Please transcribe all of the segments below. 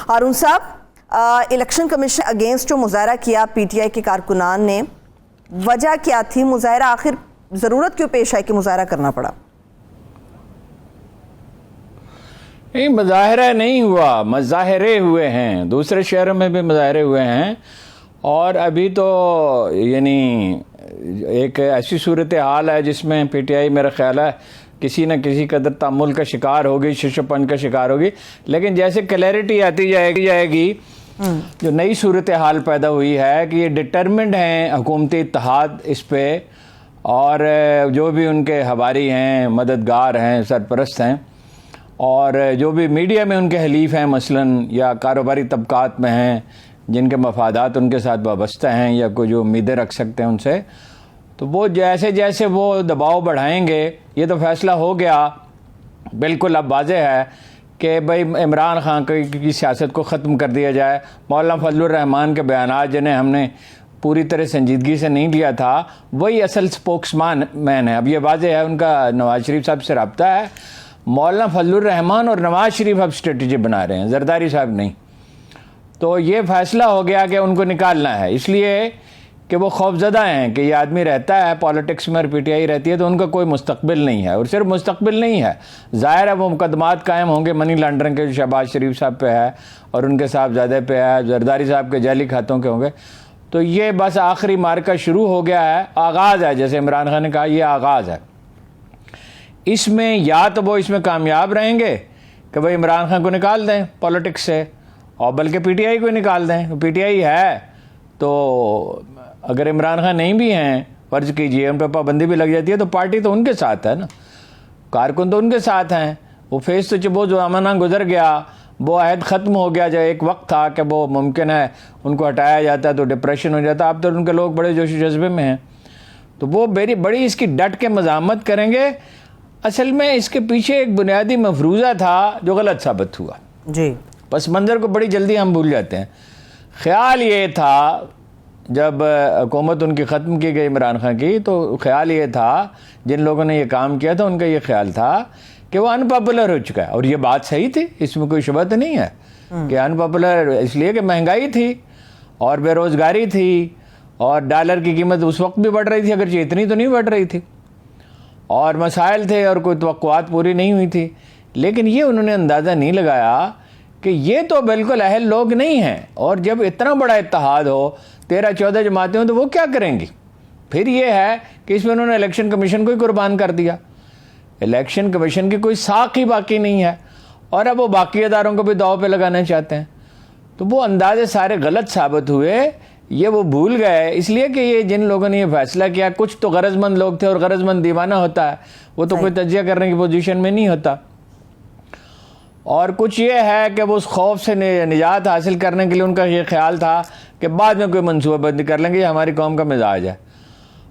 ہارون صاحب، election commission against جو مظاہرہ کیا پی ٹی آئی کے کارکنان نے، وجہ کیا تھی؟ مظاہرہ آخر ضرورت کیوں پیش آئی کہ مظاہرہ کرنا پڑا؟ نہیں، مظاہرہ نہیں ہوا، مظاہرے ہوئے ہیں، دوسرے شہروں میں بھی مظاہرے ہوئے ہیں، اور ابھی تو یعنی ایک ایسی صورتحال ہے جس میں پی ٹی آئی میرا خیال ہے کسی نہ کسی قدر تعمل کا شکار ہوگی، ششپن کا شکار ہوگی، لیکن جیسے کلیئرٹی آتی جائے گی جو نئی صورتحال پیدا ہوئی ہے کہ یہ ڈٹرمنڈ ہیں حکومتی اتحاد اس پہ، اور جو بھی ان کے حواری ہیں، مددگار ہیں، سرپرست ہیں، اور جو بھی میڈیا میں ان کے حلیف ہیں مثلاً، یا کاروباری طبقات میں ہیں جن کے مفادات ان کے ساتھ وابستہ ہیں یا کوئی جو امیدیں رکھ سکتے ہیں ان سے، تو وہ جیسے جیسے وہ دباؤ بڑھائیں گے، یہ تو فیصلہ ہو گیا بالکل اب واضح ہے کہ بھئی عمران خان کی سیاست کو ختم کر دیا جائے۔ مولانا فضل الرحمان کے بیانات جنہیں ہم نے پوری طرح سنجیدگی سے نہیں لیا تھا، وہی اصل سپوکس مین ہے۔ اب یہ واضح ہے ان کا نواز شریف صاحب سے رابطہ ہے، مولانا فضل الرحمان اور نواز شریف اب اسٹریٹجی بنا رہے ہیں، زرداری صاحب نہیں۔ تو یہ فیصلہ ہو گیا کہ ان کو نکالنا ہے، اس لیے کہ وہ خوفزدہ ہیں کہ یہ آدمی رہتا ہے پالیٹکس میں اور پی ٹی آئی رہتی ہے تو ان کا کوئی مستقبل نہیں ہے، اور صرف مستقبل نہیں ہے، ظاہر ہے وہ مقدمات قائم ہوں گے منی لانڈرنگ کے جو شہباز شریف صاحب پہ ہے اور ان کے صاحبزادے پہ ہے، زرداری صاحب کے جعلی کھاتوں کے ہوں گے، تو یہ بس آخری مارکہ شروع ہو گیا ہے، آغاز ہے، جیسے عمران خان نے کہا یہ آغاز ہے۔ اس میں یا تو وہ اس میں کامیاب رہیں گے کہ بھئی عمران خان کو نکال دیں پالیٹکس سے، اور بلکہ پی ٹی آئی کو نکال دیں، پی ٹی آئی ہے تو اگر عمران خان نہیں بھی ہیں، فرض کیجئے ان پہ پابندی بھی لگ جاتی ہے تو پارٹی تو ان کے ساتھ ہے نا، کارکن تو ان کے ساتھ ہیں، وہ فیس تو وہ جو امانہ گزر گیا، وہ عہد ختم ہو گیا، جو ایک وقت تھا کہ وہ ممکن ہے ان کو ہٹایا جاتا تو ڈپریشن ہو جاتا، اب تو ان کے لوگ بڑے جوش و جذبے میں ہیں، تو وہ بڑی اس کی ڈٹ کے مزاحمت کریں گے۔ اصل میں اس کے پیچھے ایک بنیادی مفروضہ تھا جو غلط ثابت ہوا، جی پس منظر کو بڑی جلدی ہم بھول جاتے ہیں۔ خیال یہ تھا جب حکومت ان کی ختم کی گئی عمران خان کی، تو خیال یہ تھا، جن لوگوں نے یہ کام کیا تھا ان کا یہ خیال تھا کہ وہ ان پاپولر ہو چکا ہے، اور یہ بات صحیح تھی، اس میں کوئی شبہ تو نہیں ہے کہ ان پاپولر اس لیے کہ مہنگائی تھی اور بے روزگاری تھی اور ڈالر کی قیمت اس وقت بھی بڑھ رہی تھی، اگرچہ اتنی تو نہیں بڑھ رہی تھی، اور مسائل تھے اور کوئی توقعات پوری نہیں ہوئی تھی، لیکن یہ انہوں نے اندازہ نہیں لگایا کہ یہ تو بالکل اہل لوگ نہیں ہیں، اور جب اتنا بڑا اتحاد ہو، 13-14 جماعتیں ہوں تو وہ کیا کریں گی؟ پھر یہ ہے کہ اس میں انہوں نے الیکشن کمیشن کو ہی قربان کر دیا، الیکشن کمیشن کی کوئی ساکھ ہی باقی نہیں ہے، اور اب وہ باقی اداروں کو بھی داؤ پہ لگانا چاہتے ہیں، تو وہ اندازے سارے غلط ثابت ہوئے، یہ وہ بھول گئے، اس لیے کہ یہ جن لوگوں نے یہ فیصلہ کیا کچھ تو غرض مند لوگ تھے، اور غرض مند دیوانہ ہوتا ہے، وہ تو کوئی تجزیہ کرنے کی پوزیشن میں نہیں ہوتا، اور کچھ یہ ہے کہ وہ اس خوف سے نجات حاصل کرنے کے لیے ان کا یہ خیال تھا کہ بعد میں کوئی منصوبہ بندی کر لیں گے، یہ ہماری قوم کا مزاج ہے،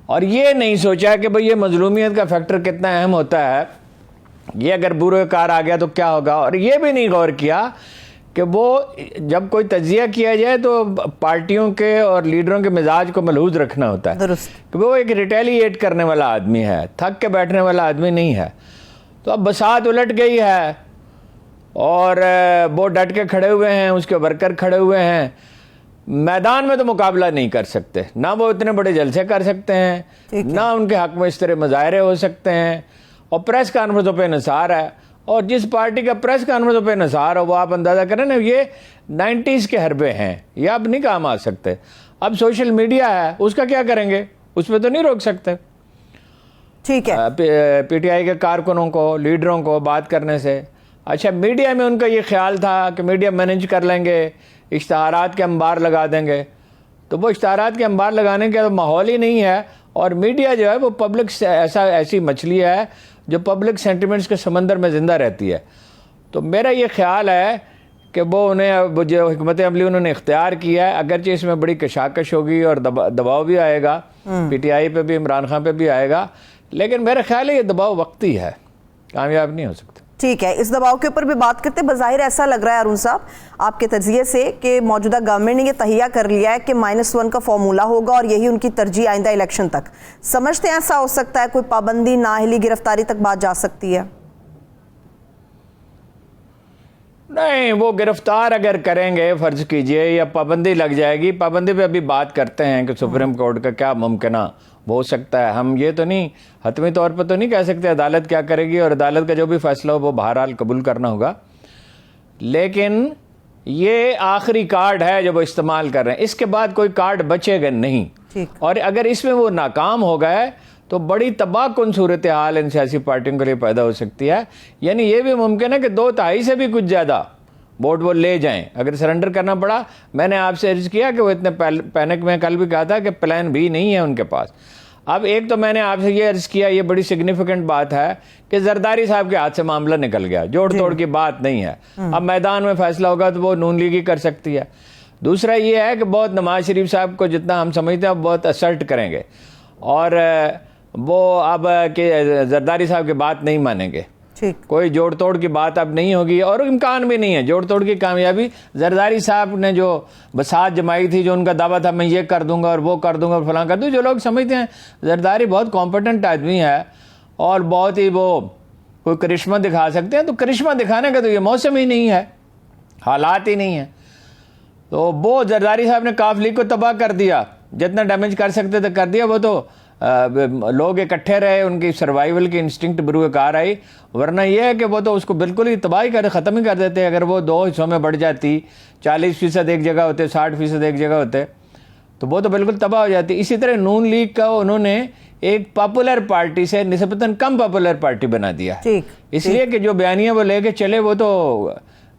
اور یہ نہیں سوچا کہ بھئی یہ مظلومیت کا فیکٹر کتنا اہم ہوتا ہے، یہ اگر بروکار آ گیا تو کیا ہوگا، اور یہ بھی نہیں غور کیا کہ وہ جب کوئی تجزیہ کیا جائے تو پارٹیوں کے اور لیڈروں کے مزاج کو ملحوظ رکھنا ہوتا ہے، کہ وہ ایک ریٹیلیٹ کرنے والا آدمی ہے، تھک کے بیٹھنے والا آدمی نہیں ہے، تو اب بساط الٹ گئی ہے اور وہ ڈٹ کے کھڑے ہوئے ہیں، اس کے ورکر کھڑے ہوئے ہیں، میدان میں تو مقابلہ نہیں کر سکتے، نہ وہ اتنے بڑے جلسے کر سکتے ہیں، نہ ان کے حق میں اس طرح مظاہرے ہو سکتے ہیں، اور پریس کانفرنسوں پہ انحصار ہے، اور جس پارٹی کا پریس کانفرنسوں پہ انحصار ہو وہ آپ اندازہ کریں نا، یہ 90s کے حربے ہیں، یہ اب نہیں کام آ سکتے، اب سوشل میڈیا ہے، اس کا کیا کریں گے، اس پہ تو نہیں روک سکتے۔ ٹھیک ہے، پی ٹی آئی کے کارکنوں کو، لیڈروں کو بات کرنے سے، اچھا میڈیا میں ان کا یہ خیال تھا کہ میڈیا مینیج کر لیں گے، اشتہارات کے انبار لگا دیں گے، تو وہ اشتہارات کے انبار لگانے کا ماحول ہی نہیں ہے، اور میڈیا جو ہے وہ پبلک سے ایسی مچھلی ہے جو پبلک سینٹیمنٹس کے سمندر میں زندہ رہتی ہے، تو میرا یہ خیال ہے کہ وہ انہیں جو حکمت عملی انہوں نے اختیار کیا ہے، اگرچہ اس میں بڑی کشاکش ہوگی اور دباؤ بھی آئے گا، پی ٹی آئی پہ بھی، عمران خان پہ بھی آئے گا، لیکن میرا خیال ہے یہ دباؤ وقتی ہے، کامیاب نہیں ہو سکتا۔ ٹھیک ہے، اس دباؤ کے اوپر بھی بات کرتے، بظاہر ایسا لگ رہا ہے ہارون صاحب آپ کے تجزیے سے کہ موجودہ گورنمنٹ نے یہ تہیہ کر لیا ہے کہ -1 کا فارمولہ ہوگا اور یہی ان کی ترجیح آئندہ الیکشن تک، سمجھتے ہیں ایسا ہو سکتا ہے، کوئی پابندی، نااہلی، گرفتاری تک بات جا سکتی ہے؟ نہیں، وہ گرفتار اگر کریں گے فرض کیجئے یا پابندی لگ جائے گی، پابندی پہ ابھی بات کرتے ہیں کہ سپریم کورٹ کا کیا ممکنہ ہو سکتا ہے. ہم یہ تو نہیں حتمی طور پر تو نہیں کہہ سکتے عدالت کیا کرے گی، اور عدالت کا جو بھی فیصلہ ہو وہ بہرحال قبول کرنا ہوگا، لیکن یہ آخری کارڈ ہے جو وہ استعمال کر رہے ہیں. اس کے بعد کوئی کارڈ بچے گا نہیں، اور اگر اس میں وہ ناکام ہو گئے تو بڑی تباہ کن صورتحال ان سیاسی پارٹیوں کے لیے پیدا ہو سکتی ہے. یعنی یہ بھی ممکن ہے کہ 2/3 سے بھی کچھ زیادہ ووٹ وہ لے جائیں اگر سرنڈر کرنا پڑا. میں نے آپ سے عرض کیا کہ وہ اتنے پینک میں کل بھی کہا تھا کہ پلان بھی نہیں ہے ان کے پاس. اب ایک تو میں نے آپ سے یہ عرض کیا، یہ بڑی سگنیفیکنٹ بات ہے کہ زرداری صاحب کے ہاتھ سے معاملہ نکل گیا، جوڑ توڑ کی بات نہیں ہے. اب میدان میں فیصلہ ہوگا تو وہ نون لیگ ہی کر سکتی ہے. دوسرا یہ ہے کہ بہت نواز شریف صاحب کو جتنا ہم سمجھتے ہیں بہت اسرٹ کریں گے، اور وہ اب کہ زرداری صاحب کی بات نہیں مانیں گے. کوئی جوڑ توڑ کی بات اب نہیں ہوگی، اور امکان بھی نہیں ہے جوڑ توڑ کی کامیابی. زرداری صاحب نے جو بساط جمائی تھی، جو ان کا دعویٰ تھا میں یہ کر دوں گا اور وہ کر دوں گا اور فلاں کر دوں، جو لوگ سمجھتے ہیں زرداری بہت کمپیٹنٹ آدمی ہے اور بہت ہی وہ کوئی کرشمہ دکھا سکتے ہیں، تو کرشمہ دکھانے کا تو یہ موسم ہی نہیں ہے، حالات ہی نہیں ہیں. تو وہ زرداری صاحب نے کاف لیگ کو تباہ کر دیا، جتنا ڈیمیج کر سکتے تھے کر دیا. وہ تو لوگ اکٹھے رہے، ان کی سروائیول کی انسٹنکٹ بروئے کار آئی، ورنہ یہ ہے کہ وہ تو اس کو بالکل ہی تباہی کر ختم ہی کر دیتے. اگر وہ 2 حصوں میں بڑھ جاتی، 40% ایک جگہ ہوتے، 60% ایک جگہ ہوتے، تو وہ تو بالکل تباہ ہو جاتی. اسی طرح نون لیگ کا انہوں نے ایک پاپولر پارٹی سے نسبتاً کم پاپولر پارٹی بنا دیا، اس لیے کہ جو بیانیہ وہ لے کے چلے وہ تو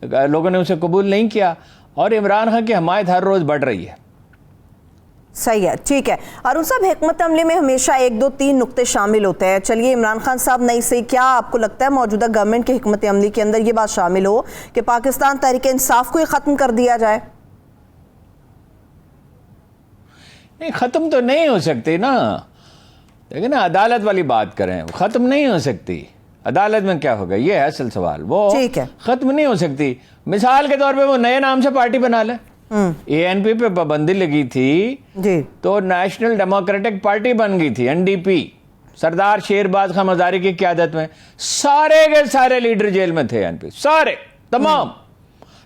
لوگوں نے اسے قبول نہیں کیا، اور عمران خان کی حمایت ہر روز بڑھ رہی ہے. صحیح ہے، ٹھیک ہے. ارون صاحب، حکمت عملی میں ہمیشہ 1 2 3 نقطے شامل ہوتے ہیں. چلیے عمران خان صاحب نہیں صحیح، کیا آپ کو لگتا ہے موجودہ گورنمنٹ کی حکمت عملی کے اندر یہ بات شامل ہو کہ پاکستان تحریک انصاف کو ہی ختم کر دیا جائے؟ نہیں، ختم تو نہیں ہو سکتی نا، لیکن عدالت والی بات کریں، ختم نہیں ہو سکتی. عدالت میں کیا ہوگا یہ ہے اصل سوال، وہ ختم نہیں ہو سکتی. مثال کے طور پہ وہ نئے نام سے پارٹی بنا لیں. ANP پہ پابندی لگی تھی تو نیشنل ڈیموکریٹک پارٹی بن گئی تھی، NDP، سردار شیرباز خان مزاری کی قیادت میں. سارے کے سارے لیڈر جیل میں تھے ANP، سارے تمام.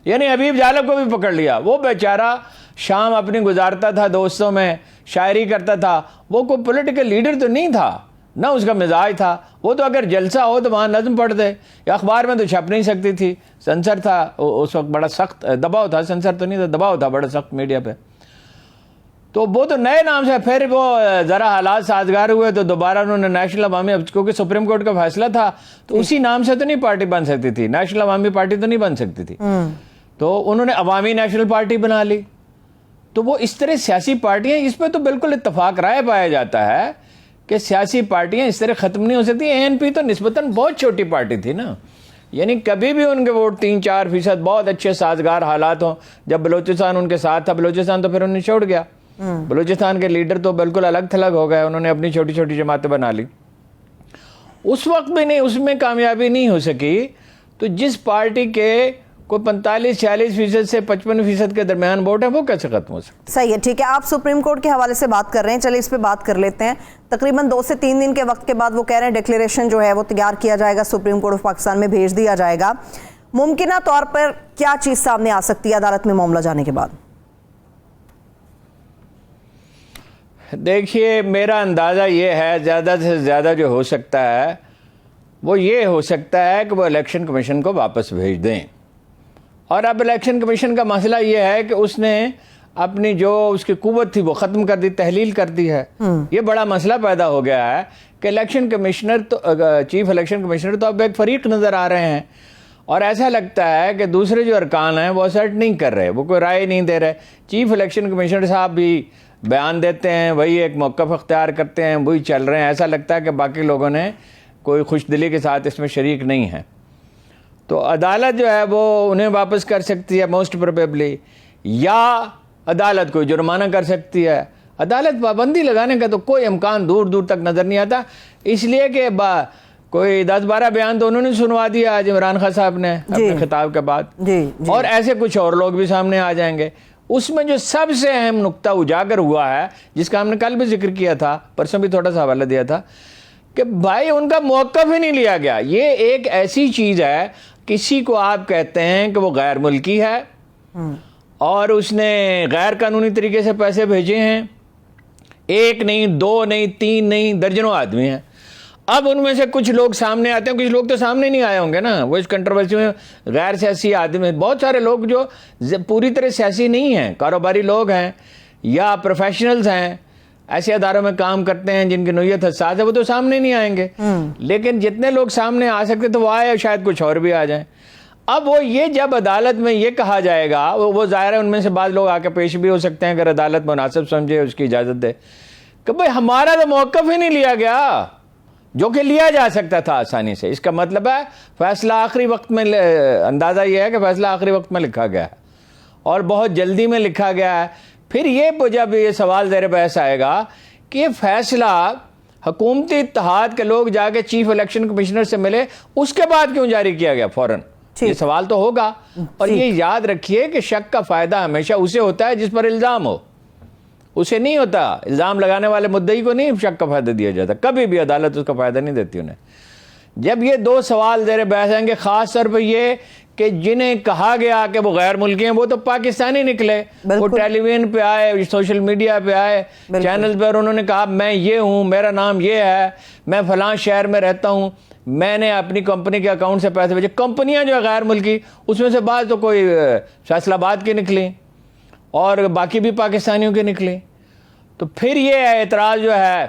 یعنی حبیب جالب کو بھی پکڑ لیا، وہ بیچارہ شام اپنی گزارتا تھا دوستوں میں، شاعری کرتا تھا، وہ کوئی پولیٹیکل لیڈر تو نہیں تھا، نہ اس کا مزاج تھا. وہ تو اگر جلسہ ہو تو وہاں نظم پڑھ دے، یا اخبار میں تو چھپ نہیں سکتی تھی، سنسر تھا اس وقت، بڑا سخت دباؤ تھا، سنسر تو نہیں تھا، دباؤ تھا بڑا سخت میڈیا پہ. تو وہ تو نئے نام سے، پھر وہ ذرا حالات سازگار ہوئے تو دوبارہ انہوں نے نیشنل عوامی، کیونکہ سپریم کورٹ کا فیصلہ تھا تو اسی نام سے تو نہیں پارٹی بن سکتی تھی، نیشنل عوامی پارٹی تو نہیں بن سکتی تھی، تو انہوں نے عوامی نیشنل پارٹی بنا لی. تو وہ اس طرح سیاسی پارٹیاں، اس پہ تو بالکل اتفاق رائے پایا جاتا ہے کہ سیاسی پارٹیاں اس طرح ختم نہیں ہو سکتی. ANP تو نسبتاً بہت چھوٹی پارٹی تھی نا، یعنی کبھی بھی ان کے ووٹ 3-4% بہت اچھے سازگار حالات ہوں. جب بلوچستان ان کے ساتھ تھا، بلوچستان تو پھر انہیں چھوڑ گیا، بلوچستان کے لیڈر تو بالکل الگ تھلگ ہو گئے، انہوں نے اپنی چھوٹی چھوٹی جماعتیں بنا لی. اس وقت بھی نہیں، اس میں کامیابی نہیں ہو سکی. تو جس پارٹی کے کوئی 45-46% سے 55% کے درمیان ووٹ ہے، وہ کیسے ختم ہو سکتا؟ صحیح ہے، ٹھیک ہے. آپ سپریم کورٹ کے حوالے سے بات کر رہے ہیں، چلے اس پہ بات کر لیتے ہیں. تقریباً 2 سے 3 دن کے وقت کے بعد وہ کہہ رہے ہیں ڈکلیریشن جو ہے وہ تیار کیا جائے گا، سپریم کورٹ آف پاکستان میں بھیج دیا جائے گا. ممکنہ طور پر کیا چیز سامنے آ سکتی ہے عدالت میں معاملہ جانے کے بعد؟ دیکھیے، میرا اندازہ یہ ہے زیادہ سے زیادہ جو ہو سکتا ہے وہ یہ ہو سکتا ہے کہ وہ الیکشن کمیشن کو واپس بھیج دیں. اور اب الیکشن کمیشن کا مسئلہ یہ ہے کہ اس نے اپنی جو اس کی قوت تھی وہ ختم کر دی، تحلیل کر دی ہے. یہ بڑا مسئلہ پیدا ہو گیا ہے کہ الیکشن کمشنر تو، چیف الیکشن کمشنر تو اب ایک فریق نظر آ رہے ہیں، اور ایسا لگتا ہے کہ دوسرے جو ارکان ہیں وہ اسرٹ نہیں کر رہے، وہ کوئی رائے نہیں دے رہے. چیف الیکشن کمشنر صاحب بھی بیان دیتے ہیں، وہی ایک موقف اختیار کرتے ہیں، وہی چل رہے ہیں. ایسا لگتا ہے کہ باقی لوگوں نے کوئی خوش دلی کے ساتھ اس میں شریک نہیں ہے. تو عدالت جو ہے وہ انہیں واپس کر سکتی ہے موسٹ پروبیبلی، یا عدالت کوئی جرمانہ کر سکتی ہے. عدالت پابندی لگانے کا تو کوئی امکان دور دور تک نظر نہیں آتا، اس لیے کہ کوئی 10-12 بیان تو انہوں نے سنوا دیا آج عمران خان صاحب نے اپنے خطاب کے بعد، اور ایسے کچھ اور لوگ بھی سامنے آ جائیں گے. اس میں جو سب سے اہم نقطہ اجاگر ہوا ہے، جس کا ہم نے کل بھی ذکر کیا تھا، پرسوں بھی تھوڑا سا حوالہ دیا تھا، کہ بھائی ان کا موقف ہی نہیں لیا گیا. یہ ایک ایسی چیز ہے کسی کو آپ کہتے ہیں کہ وہ غیر ملکی ہے اور اس نے غیر قانونی طریقے سے پیسے بھیجے ہیں، ایک نہیں، دو نہیں، تین نہیں، درجنوں آدمی ہیں. اب ان میں سے کچھ لوگ سامنے آتے ہیں، کچھ لوگ تو سامنے نہیں آئے ہوں گے نا، وہ اس کنٹروورسی میں غیر سیاسی آدمی، بہت سارے لوگ جو پوری طرح سیاسی نہیں ہیں، کاروباری لوگ ہیں یا پروفیشنلز ہیں، ایسے اداروں میں کام کرتے ہیں جن کی نوعیت حساس ہے، وہ تو سامنے نہیں آئیں گے. لیکن جتنے لوگ سامنے آ سکتے تو وہ آئے، شاید کچھ اور بھی آ جائیں. اب وہ یہ جب عدالت میں یہ کہا جائے گا، وہ ظاہر ہے ان میں سے بعض لوگ آ کے پیش بھی ہو سکتے ہیں اگر عدالت مناسب سمجھے، اس کی اجازت دے، کہ بھئی ہمارا تو موقف ہی نہیں لیا گیا جو کہ لیا جا سکتا تھا آسانی سے. اس کا مطلب ہے فیصلہ آخری وقت میں، اندازہ یہ ہے کہ فیصلہ آخری وقت میں لکھا گیا ہے اور بہت جلدی میں لکھا گیا ہے. پھر یہ جب یہ سوال زیر بحث آئے گا کہ یہ فیصلہ حکومتی اتحاد کے لوگ جا کے چیف الیکشن کمشنر سے ملے، اس کے بعد کیوں جاری کیا گیا فوراً؟ یہ سوال تو ہوگا. اور یہ یاد رکھیے کہ شک کا فائدہ ہمیشہ اسے ہوتا ہے جس پر الزام ہو، اسے نہیں ہوتا. الزام لگانے والے مدعی کو نہیں شک کا فائدہ دیا جاتا، کبھی بھی عدالت اس کا فائدہ نہیں دیتی انہیں. جب یہ دو سوال زیر بحث آئیں گے، خاص طور پہ یہ کہ جنہیں کہا گیا کہ وہ غیر ملکی ہیں وہ تو پاکستانی نکلے، وہ ٹیلی ویژن پہ آئے، سوشل میڈیا پہ آئے، چینل پہ، انہوں نے کہا میں یہ ہوں، میرا نام یہ ہے، میں فلاں شہر میں رہتا ہوں، میں نے اپنی کمپنی کے اکاؤنٹ سے پیسے بھیجے. کمپنیاں جو ہے غیر ملکی، اس میں سے بعض تو کوئی فیصل آباد کی نکلی اور باقی بھی پاکستانیوں کی نکلی. تو پھر یہ اعتراض جو ہے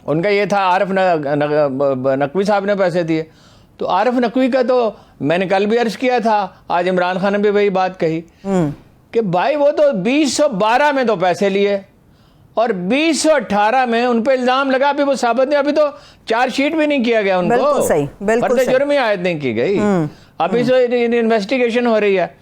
ان کا یہ تھا، عارف نقوی صاحب نے پیسے دیے. تو عارف نقوی کا تو میں نے کل بھی عرض کیا تھا، آج عمران خان نے بھی وہی بات کہی کہ بھائی وہ تو 2012 میں تو پیسے لیے اور 2018 میں ان پہ الزام لگا، ابھی وہ ثابت نہیں، ابھی تو چارج شیٹ بھی نہیں کیا گیا ان کو، فرد جرم ہی عائد نہیں کی گئی، ابھی سے انویسٹیگیشن ہو رہی ہے.